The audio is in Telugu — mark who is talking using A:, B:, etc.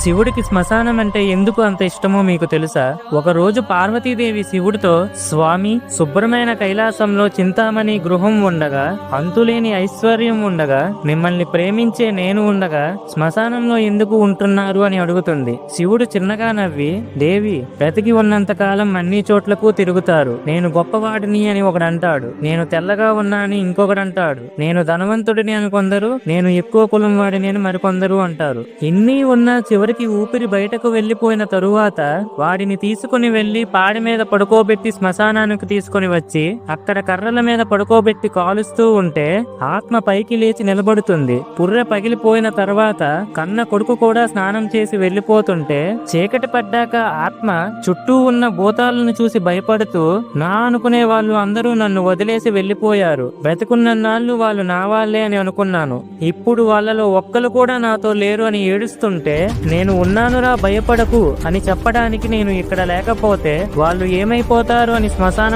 A: శివుడికి శ్మశానం అంటే ఎందుకు అంత ఇష్టమో మీకు తెలుసా? ఒకరోజు పార్వతీదేవి శివుడితో, స్వామి, శుభ్రమైన కైలాసంలో చింతామణి గృహం ఉండగా, అంతులేని ఐశ్వర్యం ఉండగా, మిమ్మల్ని ప్రేమించే నేను ఉండగా శ్మశానంలో ఎందుకు ఉంటున్నారు అని అడుగుతుంది. శివుడు చిన్నగా నవ్వి, దేవి, బ్రతికి ఉన్నంత కాలం అన్ని చోట్లకు తిరుగుతారు. నేను గొప్పవాడిని అని ఒకడంటాడు, నేను తెల్లగా ఉన్నా అని ఇంకొకడంటాడు, నేను ధనవంతుడిని అని కొందరు, నేను ఎక్కువ కులం వాడిని అని మరికొందరు అంటారు. ఇన్ని ఉన్నా చివరికి ఊపిరి బయటకు వెళ్లిపోయిన తరువాత వాడిని తీసుకుని వెళ్లి పాడి మీద పడుకోబెట్టి శ్మశానానికి తీసుకుని వచ్చి అక్కడ కర్రల మీద పడుకోబెట్టి కాలుస్తూ ఉంటే ఆత్మ పైకి లేచి నిలబడుతుంది. పుర్రె పగిలిపోయిన తర్వాత కన్న కొడుకు కూడా స్నానం చేసి వెళ్లిపోతుంటే చీకటి పడ్డాక ఆత్మ చుట్టూ ఉన్న భూతాలను చూసి భయపడుతూ, నా అనుకునే వాళ్ళు అందరూ నన్ను వదిలేసి వెళ్లిపోయారు, బ్రతికున్నన్నాళ్ళు వాళ్ళు నా వాళ్లే అని అనుకున్నాను, ఇప్పుడు వాళ్ళలో ఒక్కరు కూడా నాతో లేరు అని ఏడుస్తుంటే, నేను ఉన్నానురా భయపడకు అని చెప్పడానికి నేను ఇక్కడ లేకపోతే వాళ్ళు ఏమైపోతారు అని శ్మశానం